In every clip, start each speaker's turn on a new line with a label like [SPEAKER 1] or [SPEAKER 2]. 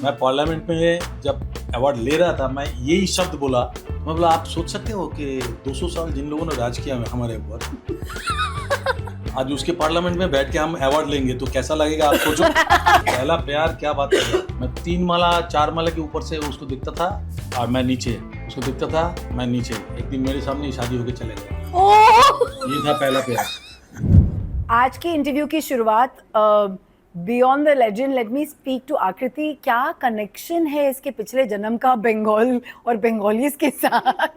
[SPEAKER 1] मैं पार्लियामेंट में जब अवार्ड ले रहा था, मैं यही शब्द बोला। मैं बोला, आप सोच सकते हो कि 200 साल जिन लोगों ने राज किया हमारे ऊपर, आज उसके पार्लियामेंट में बैठ के हम अवार्ड लेंगे तो कैसा लगेगा आप सोचो। पहला प्यार क्या बात है। मैं 3 माला 4 माला के ऊपर से उसको दिखता था और मैं नीचे, उसको दिखता था मैं नीचे। एक दिन मेरे सामने शादी होके चले गए। ये था पहला प्यार।
[SPEAKER 2] आज की इंटरव्यू की शुरुआत beyond the legend, let me speak to Akriti. क्या कनेक्शन है इसके पिछले जन्म का बंगाल और बंगालीज के साथ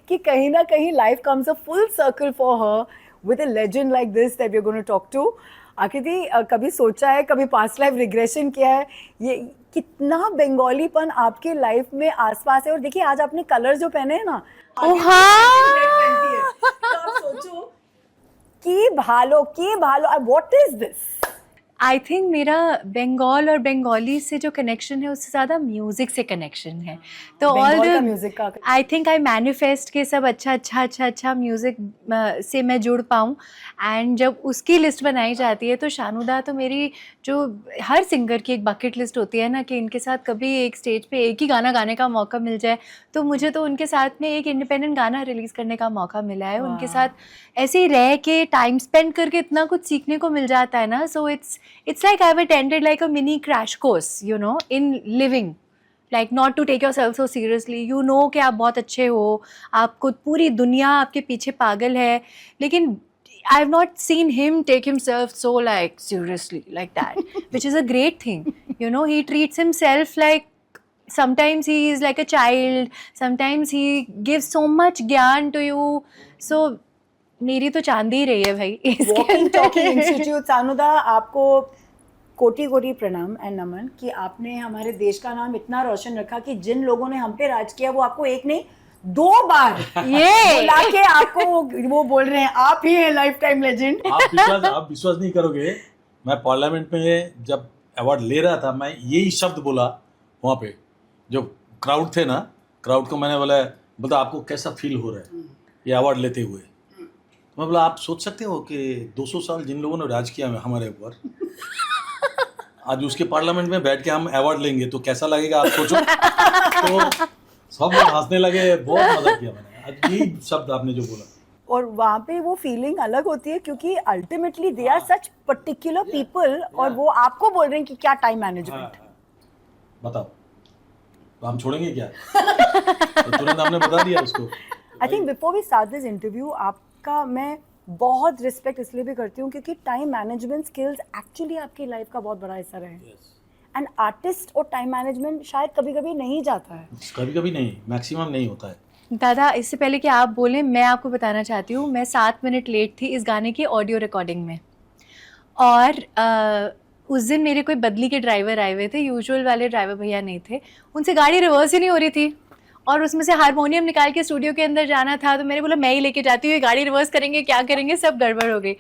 [SPEAKER 2] कि कहीं ना कहीं life comes a full circle for her with a legend like this that we are going to talk to. Akriti, कभी सोचा है, कभी पास्ट लाइफ रिग्रेशन किया है, ये कितना बंगालीपन आपके लाइफ में आसपास है? और देखिए आज आपने कलर जो पहने हैं ना,
[SPEAKER 3] ओ हाँ,
[SPEAKER 2] तो आप सोचो कि भालो what is this?
[SPEAKER 3] I think मेरा बंगाल और बंगाली से जो कनेक्शन है उससे ज़्यादा म्यूज़िक से कनेक्शन है। तो ऑल
[SPEAKER 2] बंगाल का
[SPEAKER 3] द
[SPEAKER 2] म्यूजिक का
[SPEAKER 3] आई थिंक आई मैनिफेस्ट के सब अच्छा म्यूज़िक से मैं जुड़ पाऊँ। एंड जब उसकी लिस्ट बनाई जाती है तो शानुदा तो मेरी, जो हर सिंगर की एक बकेट लिस्ट होती है ना कि इनके साथ कभी एक स्टेज पे एक ही गाना गाने का मौका मिल जाए, तो मुझे तो उनके साथ में एक इंडिपेंडेंट गाना रिलीज़ करने का मौका मिला है। उनके साथ ऐसे ही रह के टाइम स्पेंड करके इतना कुछ सीखने को मिल जाता है ना। सो it's like I've attended like a mini crash course, you know, in living. Like not to take yourself so seriously. You know कि आप बहुत अच्छे हो, आपको पूरी दुनिया आपके पीछे पागल है, लेकिन I've not seen him take himself so like seriously like that, which is a great thing. You know, he treats himself like, sometimes he is like a child, sometimes he gives so much ज्ञान to you. So मेरी तो चांदी रही है भाई इसके
[SPEAKER 2] walking talking
[SPEAKER 3] अंदर।
[SPEAKER 2] Institute. सानुदा, आपको कोटि कोटि प्रणाम एंड नमन कि आपने हमारे देश का नाम इतना रोशन रखा कि जिन लोगों ने हम पे राज किया वो आपको एक नहीं 2 बार
[SPEAKER 3] ये
[SPEAKER 2] बुला के आपको वो बोल रहे हैं आप ही हैं लाइफ टाइम लेजेंड।
[SPEAKER 1] आप विश्वास नहीं करोगे, मैं पार्लियामेंट में जब अवार्ड ले रहा था, मैं यही शब्द बोला वहाँ पे। जो क्राउड थे ना, क्राउड को मैंने बोला आपको कैसा फील हो रहा है ये अवार्ड लेते हुए। मैं बोला, आप सोच सकते हो कि 200 साल जिन लोगों ने राज किया हमारे ऊपर, आज उसके पार्लियामेंट में बैठ के हम अवार्ड लेंगे तो कैसा लगेगा आप सोचो। तो सब लोग हंसने लगे, बहुत मजा किया मैंने। आज यही शब्द आपने जो बोला,
[SPEAKER 2] और वहाँ पे वो फीलिंग अलग होती है क्योंकि ultimately they are such particular people और वो आपको बोल रहे हैं कि क्या टाइम मैनेजमेंट।
[SPEAKER 1] बताओ तो हम छोड़ेंगे क्या? तो तुरंत हमने बता दिया उसको।
[SPEAKER 2] I think before we start this interview, आपका मैं बहुत रिस्पेक्ट इसलिए भी करती हूँ क्योंकि टाइम मैनेजमेंट स्किल्स एक्चुअली आपकी लाइफ का बहुत बड़ा हिस्सा रहे। एंड आर्टिस्ट और टाइम मैनेजमेंट शायद कभी कभी नहीं जाता है,
[SPEAKER 1] कभी कभी नहीं, मैक्सिमम नहीं होता है।
[SPEAKER 3] दादा, इससे पहले कि आप बोलें, मैं आपको बताना चाहती हूँ, मैं 7 मिनट लेट थी इस गाने की ऑडियो रिकॉर्डिंग में। और उस दिन मेरे कोई बदली के ड्राइवर आए हुए थे, यूजुअल वाले ड्राइवर भैया नहीं थे, उनसे गाड़ी रिवर्स ही नहीं हो रही थी और उसमें से हारमोनियम निकाल के स्टूडियो के अंदर जाना था। तो मैंने बोला मैं ही लेके जाती हूँ, ये गाड़ी रिवर्स करेंगे क्या करेंगे, सब गड़बड़ हो गई।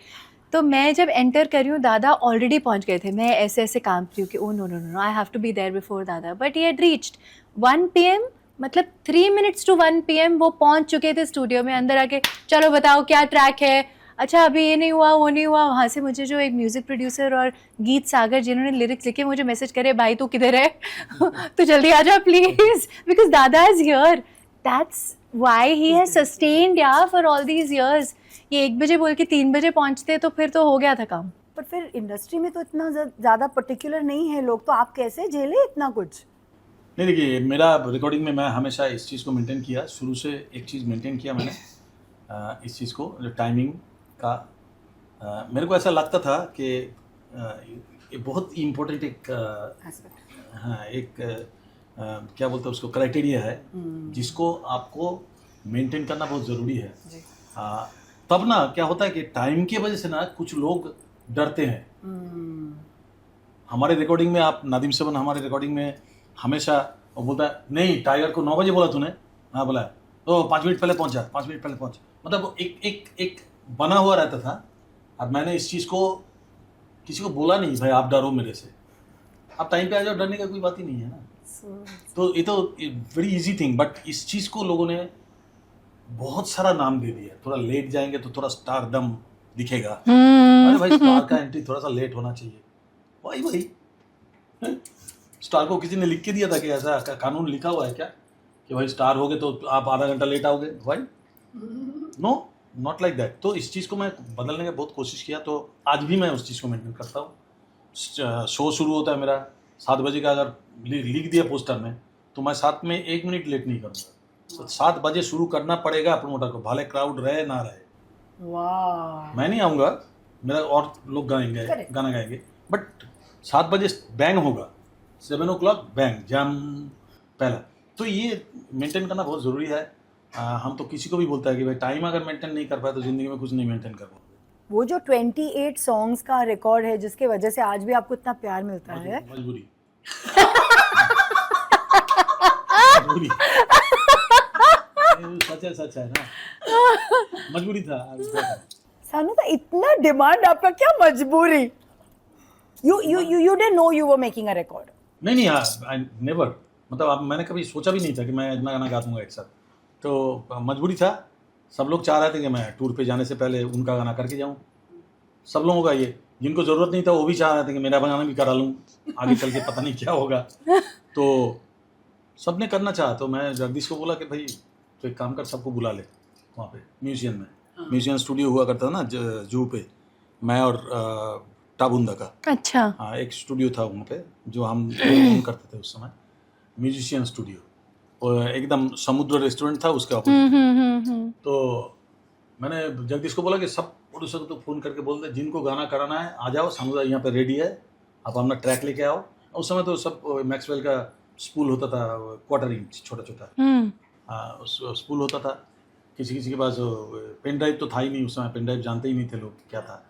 [SPEAKER 3] तो मैं जब एंटर कर रही हूँ, दादा ऑलरेडी पहुँच गए थे। मैं ऐसे ऐसे काम कर रही हूँ कि oh no I have to be there before Dada, but he had reached 1 PM, मतलब 3 minutes to 1 PM वो पहुँच चुके थे स्टूडियो में। अंदर आके चलो बताओ क्या ट्रैक है, अच्छा अभी ये नहीं हुआ वो नहीं हुआ। वहाँ से मुझे जो एक म्यूज़िक प्रोड्यूसर और गीत सागर जिन्होंने लिरिक्स लिखे, मुझे मैसेज करे, भाई तू किधर है तो जल्दी आ जा प्लीज़, बिकॉज दादा is here. That's why he has sustained या फॉर ऑल दीज ईयर्स। ये 1 बजे बोल के 3 बजे पहुँचते तो फिर तो हो गया था काम।
[SPEAKER 2] पर फिर इंडस्ट्री में तो इतना ज़्यादा पर्टिकुलर नहीं है लोग, तो आप कैसे झेले इतना कुछ?
[SPEAKER 1] नहीं, देखिए मेरा रिकॉर्डिंग में मैं हमेशा इस चीज़ को मेंटेन किया, शुरू से एक चीज़ मेंटेन किया मैंने, इस चीज़ को, जो टाइमिंग का। मेरे को ऐसा लगता था कि ये बहुत इम्पोर्टेंट एक हाँ एक क्या बोलते हैं उसको, क्राइटेरिया है जिसको आपको मेंटेन करना बहुत ज़रूरी है। तब ना क्या होता है कि टाइम की वजह से ना कुछ लोग डरते हैं। हमारे रिकॉर्डिंग में आप नादिम सेवन हमारे रिकॉर्डिंग में हमेशा वो बोलता है, नहीं टाइगर को 9 बजे बोला तूने, हाँ बोला तो 5 मिनट पहले पहुंचा, 5 मिनट पहले पहुंच। मतलब एक बना हुआ रहता था। अब मैंने इस चीज़ को किसी को बोला नहीं, भाई आप डरो मेरे से, आप टाइम पे आ जाओ, डरने का कोई बात ही नहीं है ना। तो ये तो वेरी इजी थिंग, बट इस चीज़ को लोगों ने बहुत सारा नाम दे दिया। थोड़ा लेट जाएंगे तो थोड़ा स्टार दम दिखेगा, अरे भाई स्टार का एंट्री थोड़ा सा लेट होना चाहिए। भाई स्टार को किसी ने लिख के दिया था कि ऐसा कानून लिखा हुआ है क्या कि भाई स्टार हो गए तो आप आधा घंटा लेट आओगे? भाई नो, नॉट लाइक दैट। तो इस चीज़ को मैं बदलने की बहुत कोशिश किया, तो आज भी मैं उस चीज़ को मेंटेन करता हूँ। शो शुरू होता है मेरा 7 बजे का, अगर लिख दिया पोस्टर में तो मैं 7 में 1 मिनट लेट नहीं करूँगा। तो 7 बजे शुरू करना पड़ेगा प्रमोटर को, भले क्राउड रहे ना रहे।
[SPEAKER 2] वाह,
[SPEAKER 1] मैं नहीं आऊँगा, मेरा और लोग गाएंगे,
[SPEAKER 2] Correct.
[SPEAKER 1] गाना गाएंगे, बट 7 बजे बैंग होगा, 7 o'clock बैंग जैम पहला। तो ये मेंटेन करना बहुत ज़रूरी है। हम तो किसी को भी बोलता है कि भाई टाइम अगर मेंटेन नहीं कर पाए तो ज़िंदगी में कुछ नहीं मेंटेन कर पाओगे।
[SPEAKER 2] वो जो 28 सॉन्ग्स का रिकॉर्ड है जिसके वजह से आज भी आपको इतना प्यार मिलता है।
[SPEAKER 1] मजबूरी मजबूरी सच है ना, मजबूरी था।
[SPEAKER 2] सानू का इतना डिमांड, आपका क्या मजबूरी? You didn't know you were making a record.
[SPEAKER 1] नहीं आई नेवर, मतलब अब मैंने कभी सोचा भी नहीं था कि मैं इतना गाना गा दूंगा एक साथ। तो मजबूरी था, सब लोग चाह रहे थे कि मैं टूर पे जाने से पहले उनका गाना करके जाऊं। सब लोगों का ये, जिनको ज़रूरत नहीं था वो भी चाह रहे थे कि मेरा गाना भी करा लूं, आगे चल के पता नहीं क्या होगा। तो सबने करना चाहा, तो मैं जगदीश को बोला कि भाई तो एक काम कर, सबको बुला ले वहाँ पे म्यूजियम में। म्यूजियम स्टूडियो हुआ करता था ना जू पे, मैं और टाबुंदा का।
[SPEAKER 3] अच्छा।
[SPEAKER 1] हाँ, एक स्टूडियो था वहाँ पे जो हम own करते थे उस समय, म्यूजिशियन स्टूडियो, और एकदम समुद्र रेस्टोरेंट था उसके ऑपोजिट। तो मैंने जगदीश को बोला कि सब प्रोड्यूसर को तो फ़ोन करके बोल दे, जिनको गाना कराना है आ जाओ, सानुदा यहाँ पे रेडी है, आप अपना ट्रैक लेके आओ। उस समय तो सब मैक्सवेल का स्पूल होता था, क्वार्टर इंच छोटा छोटा, हाँ स्पूल होता था। किसी किसी के पास पेन ड्राइव तो था ही नहीं उस समय, पेन ड्राइव जानते ही नहीं थे लोग क्या था।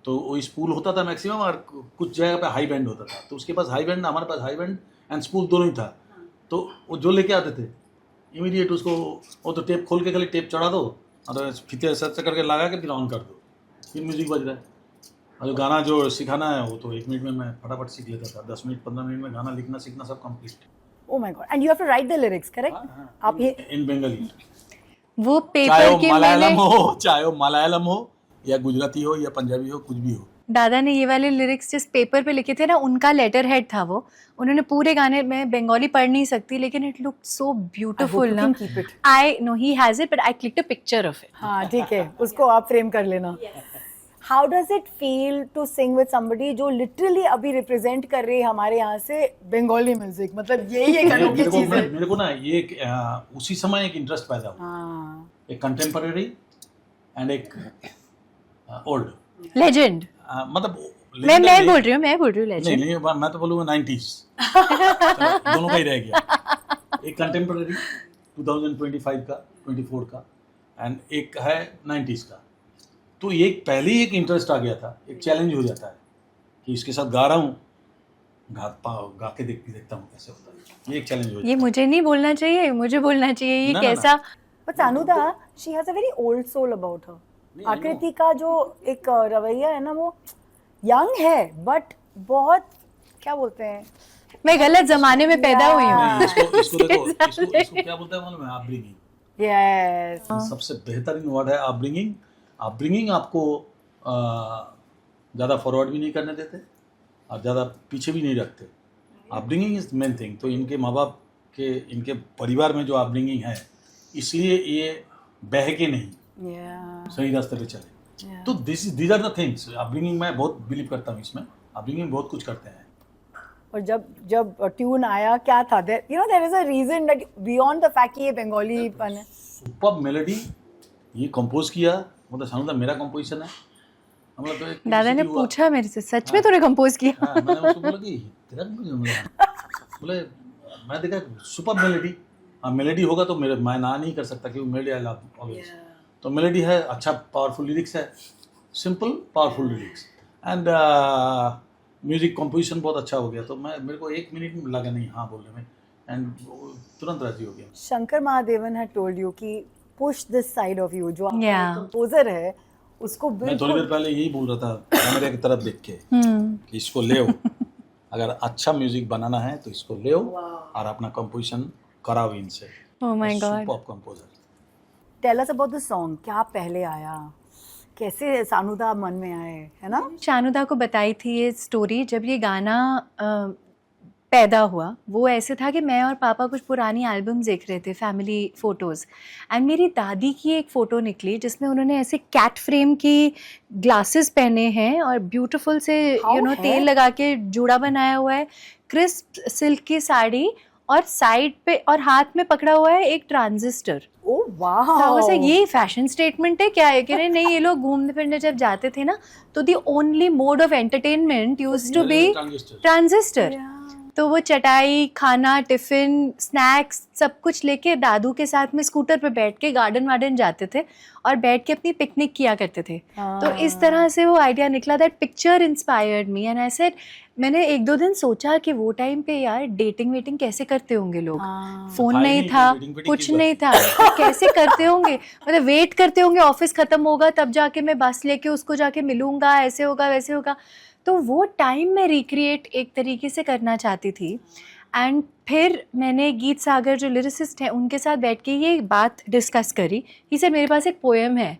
[SPEAKER 1] तो वही स्पूल होता था मैक्सिमम, और कुछ जगह पे हाई बैंड होता था। तो उसके पास हाई बैंड, हमारे पास हाई बैंड एंड स्पूल दोनों ही था। तो वो जो लेके आते थे इमीडिएट उसको, वो तो टेप खोल के खाली टेप चढ़ा दो और फीते ऐसा करके लगा के फिर ऑन कर दो, फिर म्यूजिक बज रहा है। और जो गाना जो सिखाना है वो तो 1 मिनट में मैं फटाफट सीख लेता था, 10 मिनट 15 मिनट में गाना लिखना सीखना सब complete.
[SPEAKER 2] Oh my God! And you have to write the lyrics, correct? आप ये
[SPEAKER 1] इन बंगाली,
[SPEAKER 3] वो
[SPEAKER 1] चाहे
[SPEAKER 3] पेपर
[SPEAKER 1] वो
[SPEAKER 3] के
[SPEAKER 1] मलयालम
[SPEAKER 3] मैंने
[SPEAKER 1] हो, चाहे वो मलयालम हो या गुजराती हो या पंजाबी हो, कुछ भी हो।
[SPEAKER 3] दादा ने ये वाले लिरिक्स जिस पेपर पे लिखे थे ना, उनका लेटर हेड था वो। उन्होंने पूरे गाने में, बंगाली पढ़ नहीं सकती लेकिन it look so beautiful
[SPEAKER 2] you
[SPEAKER 3] ना।
[SPEAKER 2] can keep it.
[SPEAKER 3] I know he has it but I clicked a picture of it.
[SPEAKER 2] हाँ ठीक है, उसको आप फ्रेम कर लेना। How does it feel to sing with somebody जो literally अभी रिप्रेजेंट कर रही है हमारे यहाँ से बंगाली म्यूजिक? मतलब यही एक अनोखी चीज है।
[SPEAKER 1] मेरे को ना ये उसी समय एक इंटरेस्ट पैदा हुआ,
[SPEAKER 2] हाँ,
[SPEAKER 1] एक कंटेम्पररी एंड एक ओल्ड,
[SPEAKER 3] लेजेंड।
[SPEAKER 1] मतलब
[SPEAKER 3] मैं
[SPEAKER 1] legendary-
[SPEAKER 3] बोल रही हूँ
[SPEAKER 1] नहीं
[SPEAKER 3] लेजेंड।
[SPEAKER 1] नहीं, मैं तो बोलूँगा 90s। दोनों का ही रह गया। एक कंटेम्पररी 2025 का, 24 का, एंड एक है 90s का। तो ये पहले ही एक इंटरेस्ट आ गया था, एक चैलेंज हो जाता है कि इसके साथ गा रहा हूँ, गा के देखता हूँ कैसे होता है। ये एक चैलेंज हो
[SPEAKER 3] ये
[SPEAKER 1] जाता
[SPEAKER 3] मुझे नहीं बोलना चाहिए, मुझे बोलना चाहिए ये
[SPEAKER 1] ना, ना,
[SPEAKER 3] कैसा।
[SPEAKER 2] but Sanuda, she has a very old soul about her.
[SPEAKER 1] नहीं, I know.
[SPEAKER 2] आकृति का जो एक रवैया है ना, वो यंग है बट बहुत, क्या बोलते हैं,
[SPEAKER 3] मैं गलत जमाने में पैदा हुई
[SPEAKER 1] है।
[SPEAKER 3] हूँ।
[SPEAKER 1] नहीं, इसको देखो, इसको क्या बोलते हैं मालूम है? अपब्रिंगिंग।
[SPEAKER 2] यस,
[SPEAKER 1] सबसे बेहतरीन वर्ड है अपब्रिंगिंग। अपब्रिंगिंग आपको ज़्यादा फॉरवर्ड भी नहीं करने देते और ज़्यादा पीछे भी नहीं रखते। Upbringing is main thing. तो इनके माँ बाप के, इनके परिवार में जो अपब्रिंगिंग है, इसलिए ये बह के नहीं सही रास्ते पे चले। तो these are the things. Upbringing मैं बहुत बिलीव करता हूँ इसमें। अपब्रिंगिंग बहुत कुछ करते हैं।
[SPEAKER 2] और जब ट्यून आया क्या था, there is a reason that beyond the fact कि ये बंगाली पन है।
[SPEAKER 1] सुपर मेलोडी, ये कंपोज किया, मतलब सानुदा मेरा कंपोजिशन है। हम लोग तो एक
[SPEAKER 3] दादा ने
[SPEAKER 1] publicity हुआ।
[SPEAKER 3] पूछा मेरे से, सच में तूने कंपोज किया?
[SPEAKER 1] हाँ, मैंने उसको बोला कि तेरा कंपोजिशन, बोले मैं देखा सुपर मेलोडी। मेलोडी होगा तो मैं ना नहीं कर सकता क्योंकि मेलोडी आई लव ऑलवेज। तो मेलोडी है, अच्छा पावरफुल लिरिक्स है, simple powerful lyrics, and music composition बहुत अच्छा हो गया। तो मेरे को 1 मिनट लगा नहीं हाँ बोलने में, एंड तुरंत राजी हो गया।
[SPEAKER 2] Shankar Mahadevan had told you कि push this side of you, जो
[SPEAKER 3] Yeah.
[SPEAKER 2] कंपोजर है उसको
[SPEAKER 1] मैं थोड़ी देर
[SPEAKER 2] बिल्कुल।
[SPEAKER 1] पहले यही बोल रहा था कैमरे की तरफ देख के कि इसको ले आओ, अगर अच्छा म्यूजिक बनाना है तो इसको ले आओ और अपना कंपोजिशन कराओ इनसे।
[SPEAKER 3] Oh my God.
[SPEAKER 1] Super composer.
[SPEAKER 2] Tell us about the song, क्या पहले आया, कैसे सानुदा मन में आए, है ना?
[SPEAKER 3] शानुदा को बताई थी ये स्टोरी जब ये गाना पैदा हुआ वो ऐसे था कि मैं और पापा कुछ पुरानी एल्बम्स देख रहे थे, फैमिली फ़ोटोज़, एंड मेरी दादी की एक फ़ोटो निकली जिसमें उन्होंने ऐसे कैट फ्रेम की ग्लासेस पहने हैं और ब्यूटीफुल से
[SPEAKER 2] How
[SPEAKER 3] यू नो
[SPEAKER 2] है?
[SPEAKER 3] तेल लगा के जूड़ा बनाया हुआ है, क्रिस्प सिल्क की साड़ी, और साइड पे और हाथ में पकड़ा हुआ है एक ट्रांजिस्टर।
[SPEAKER 2] Oh wow.
[SPEAKER 3] तो I was like, ये फैशन स्टेटमेंट है क्या है? कह रहे नहीं, ये लोग घूमने फिरने जब जाते थे ना तो the only mode of entertainment used to be transistor. तो वो चटाई, खाना, टिफिन, स्नैक्स सब कुछ लेके दादू के साथ में स्कूटर पे बैठ के गार्डन वार्डन जाते थे और बैठ के अपनी पिकनिक किया करते थे। तो इस तरह से वो आइडिया निकला, that picture inspired me and I said, मैंने एक दो दिन सोचा कि वो टाइम पे यार डेटिंग वेटिंग कैसे करते होंगे लोग, फोन नहीं था, कुछ नहीं था, तो कैसे करते होंगे, मतलब वेट करते होंगे ऑफिस खत्म होगा तब जाके मैं बस लेके उसको जाके मिलूंगा, ऐसे होगा वैसे होगा। तो वो टाइम मैं रिक्रिएट एक तरीके से करना चाहती थी। एंड फिर मैंने गीत सागर जो लिरिसिस्ट हैं उनके साथ बैठ के ये बात डिस्कस करी। ही सेड मेरे पास एक पोएम है,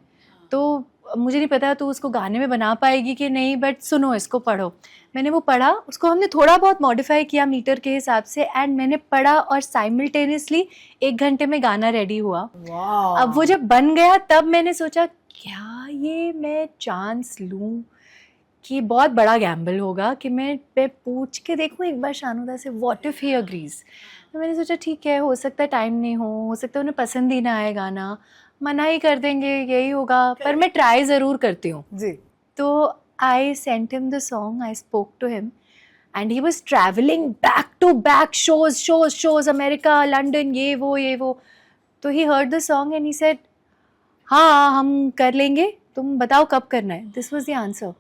[SPEAKER 3] तो मुझे नहीं पता तू उसको गाने में बना पाएगी कि नहीं, बट सुनो इसको, पढ़ो। मैंने वो पढ़ा, उसको हमने थोड़ा बहुत मॉडिफाई किया मीटर के हिसाब से, एंड मैंने पढ़ा और साइमल्टेनियसली 1 घंटे में गाना रेडी हुआ।
[SPEAKER 2] Wow.
[SPEAKER 3] अब वो जब बन गया तब मैंने सोचा क्या ये मैं चांस लूँ कि बहुत बड़ा गैम्बल होगा कि मैं पूछ के देखूँ एक बार शानुदा से, व्हाट इफ़ ही अग्रीज। तो मैंने सोचा ठीक है, हो सकता है टाइम नहीं हो सकता है उन्हें पसंद ही ना आए गाना, मना ही कर देंगे, यही होगा, पर मैं ट्राई ज़रूर करती हूँ
[SPEAKER 2] जी।
[SPEAKER 3] तो I sent him the song, I spoke to him and he was travelling back to back shows America, London, ये वो। तो he heard the song and he said हाँ हम कर लेंगे, तुम बताओ कब करना है। This was the answer.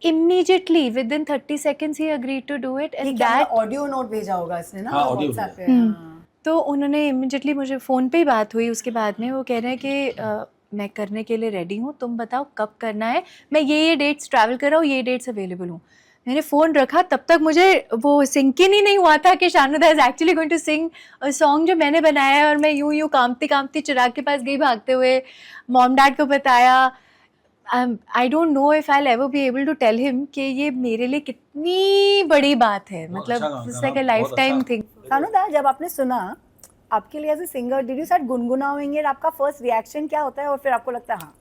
[SPEAKER 3] Immediately within 30 seconds he agreed to do it and that
[SPEAKER 2] audio note भेजा होगा इसने ना
[SPEAKER 1] हाँ, audio
[SPEAKER 2] WhatsApp पे।
[SPEAKER 3] तो उन्होंने इमिडिएटली मुझे फ़ोन पे ही बात हुई उसके बाद में, वो कह रहे हैं कि मैं करने के लिए रेडी हूँ, तुम बताओ कब करना है, मैं ये डेट्स ट्रैवल कर रहा हूँ, ये डेट्स अवेलेबल हूँ। मैंने फ़ोन रखा, तब तक मुझे वो सिंकिन ही नहीं हुआ था कि Shanuda is actually going to sing a song जो मैंने बनाया है। और मैं यूं कांपती चिराग के पास गई भागते हुए, मॉम डैड को बताया। I don't know if I ever be able to tell him कि ये मेरे लिए कितनी बड़ी बात है, मतलब it's like a life time thing.
[SPEAKER 2] Shanuda, जब आपने सुना, आपके लिए as a singer did you start गुनगुनाएंगे, आपका फर्स्ट रिएक्शन क्या होता है और फिर आपको लगता है हाँ?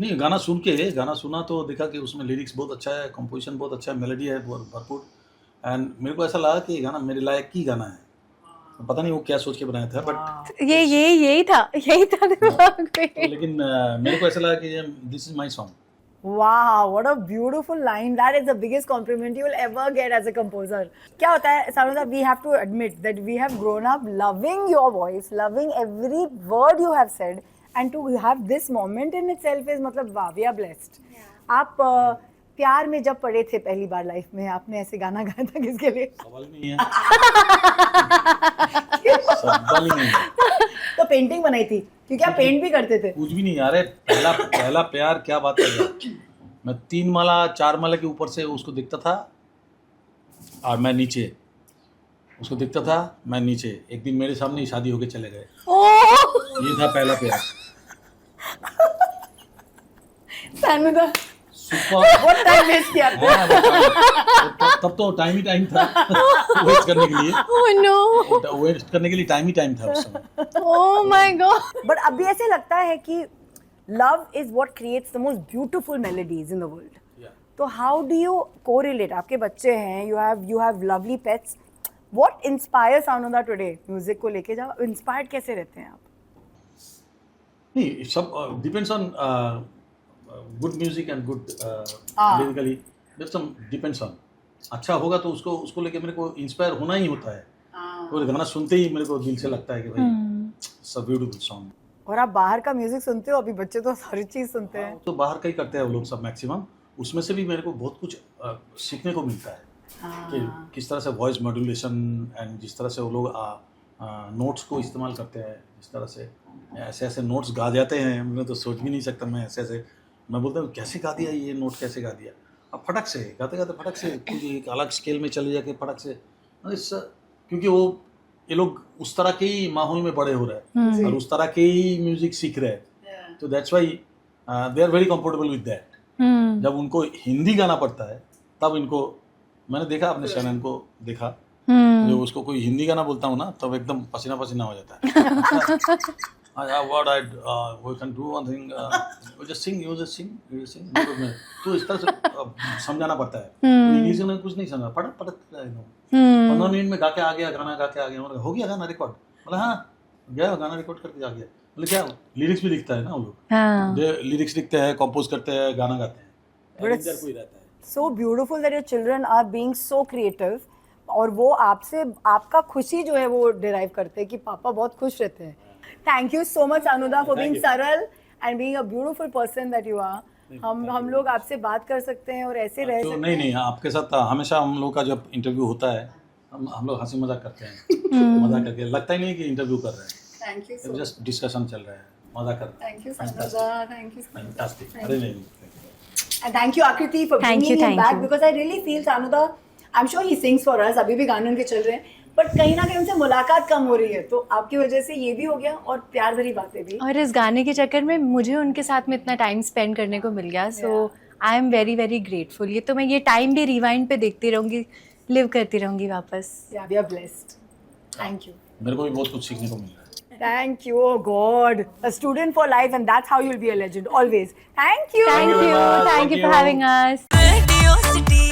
[SPEAKER 1] नहीं, गाना सुना तो देखा कि उसमें लिरिक्स बहुत अच्छा है, कंपोजिशन बहुत अच्छा है, मेलोडी है भरपूर, एंड मेरे को ऐसा लगा कि गाना मेरे लायक की गाना है। पता नहीं वो क्या सोच के बनाया था, बट
[SPEAKER 3] यही था दिमाग में।
[SPEAKER 1] लेकिन मेरे को ऐसा लगा कि this is my song.
[SPEAKER 2] Wow, what a beautiful line. That is the biggest compliment you will ever get as a composer. क्या होता है Sanuda, we have to admit that we have grown up loving your voice, loving every word you have said, and to have this moment in itself is मतलब वाह, we are blessed. आप प्यार में जब पड़े थे पहली बार लाइफ में, आपने ऐसे गाना गाया था किसके लिए?
[SPEAKER 1] सवाल नहीं है। सवाल नहीं है।
[SPEAKER 2] तो पेंटिंग बनाई थी क्योंकि आप पेंट भी करते थे।
[SPEAKER 1] कुछ भी नहीं यार, पहला प्यार क्या बात है। मैं 3 माला 4 माला के ऊपर से उसको दिखता था और मैं नीचे, उसको दिखता था मैं नीचे। एक दिन मेरे सामने ही शादी होके चले गए। ये था पहला प्यार।
[SPEAKER 2] सानुदा,
[SPEAKER 1] बहुत
[SPEAKER 2] टाइम वेस्ट किया
[SPEAKER 1] तब तो टाइम ही टाइम था वेस्ट करने के लिए।
[SPEAKER 3] Oh no!
[SPEAKER 1] वेस्ट करने के लिए टाइम ही टाइम था उस समय।
[SPEAKER 3] Oh my God!
[SPEAKER 2] बट अभी ऐसे लगता है कि love is what creates the most beautiful melodies in the world. तो हाउ डू यू कोरिलेट? आपके बच्चे हैं, you have lovely pets, what inspires Sanuda today music को लेके? जब इंस्पायर्ड कैसे रहते हैं आप?
[SPEAKER 1] नहीं, सब depends on good music and good lyrically, there some depends on. अच्छा होगा तो उसको लेके मेरे को इंस्पायर होना ही होता है। और गाना सुनते ही मेरे को दिल से लगता है कि भाई इट्स अ ब्यूटीफुल सॉन्ग।
[SPEAKER 2] और आप बाहर का म्यूजिक सुनते हो? अभी बच्चे तो हर चीज सुनते हैं।
[SPEAKER 1] तो बाहर का ही करते हैं वो लोग सब मैक्सिमम। उसमें से भी मेरे को बहुत कुछ सीखने को मिलता है कि किस तरह से वॉइस मॉड्यूलेशन एंड जिस तरह से वो लोग नोट्स को इस्तेमाल करते हैं, जिस तरह से ऐसे नोट्स गा जाते हैं, मैं तो सोच भी नहीं सकता। मैं ऐसे मैं बोलता हूँ कैसे गा दिया ये नोट, कैसे गा दिया। अब फटक से गाते फटक से एक अलग स्केल में चले जाके फटक से, क्योंकि ये लोग उस तरह के ही माहौल में बड़े हो रहे हैं और उस तरह के ही म्यूजिक सीख रहे हैं। तो that's why they are very comfortable with that. जब उनको हिंदी गाना पड़ता है तब इनको मैंने देखा अपने शनन को देखा,
[SPEAKER 3] हम्म
[SPEAKER 1] जो उसको कोई हिंदी गाना बोलता हूँ ना तब एकदम पसीना पसीना हो जाता है। What I we can do one thing, you just sing, you just sing। तो इस तरह से समझाना पड़ता है। इंग्लिश में कुछ नहीं समझा, पढ़ 15 मिनट में गा के आ गया, गाना गा के आ गया। हो गया गाना रिकॉर्ड, बोला हाँ गया गाना रिकॉर्ड करके आ गया। बोले क्या लिरिक्स भी लिखता है ना वो लोग,
[SPEAKER 3] हाँ
[SPEAKER 1] जो लिरिक्स लिखते हैं, कंपोज करते हैं, गाना गाते हैं,
[SPEAKER 2] But it's-
[SPEAKER 1] arranger कोई रहता है।
[SPEAKER 2] so beautiful that your children are being so creative और वो आपसे आपका खुशी जो है वो डिराइव करते हैं कि पापा बहुत खुश रहते हैं। Thank you so much Anuda for being सरल and being a beautiful person that you are. हम लोग आपसे बात कर सकते हैं और ऐसे रह
[SPEAKER 1] तो
[SPEAKER 2] सकते
[SPEAKER 1] नहीं
[SPEAKER 2] हैं।
[SPEAKER 1] नहीं, आपके साथ हमेशा हम लोग का जब इंटरव्यू होता है हम लोग हंसी मजाक करते हैं, मजाक करके लगता ही नहीं कि इंटरव्यू कर रहे हैं,
[SPEAKER 2] thank you so
[SPEAKER 1] just discussion चल रहा है, मजा कर रहे हैं।
[SPEAKER 2] Thank you Anuda, thank you
[SPEAKER 1] fantastic. अरे नहीं,
[SPEAKER 2] And thank you Akriti for
[SPEAKER 3] Thank
[SPEAKER 2] bringing
[SPEAKER 3] you,
[SPEAKER 2] him
[SPEAKER 3] thank
[SPEAKER 2] back
[SPEAKER 3] you.
[SPEAKER 2] because I really feel Sanuda, I'm sure he sings for us, अभी भी गाने उनके चल रहे हैं, but कहीं ना कहीं उनसे मुलाकात कम हो रही है, तो आपकी वजह से ये भी हो गया और प्यार भरी बातें भी।
[SPEAKER 3] और इस गाने के चक्कर में मुझे उनके साथ में इतना टाइम स्पेंड करने को मिल गया, so I am very very grateful. ये तो मैं ये टाइम भी रिवाइंड पे देखती रहूंगी, लिव करती रहूंगी वापस।
[SPEAKER 2] Yeah, we are blessed. Thank you.
[SPEAKER 1] मेरे को भी बहुत कुछ सीखने को मिल रहा है।
[SPEAKER 2] Thank you, oh God, a student for life, and that's how you'll be a legend always. Thank you.
[SPEAKER 3] Thank you
[SPEAKER 1] very much.
[SPEAKER 3] for
[SPEAKER 1] Thank you.
[SPEAKER 3] having us.
[SPEAKER 4] Radio City.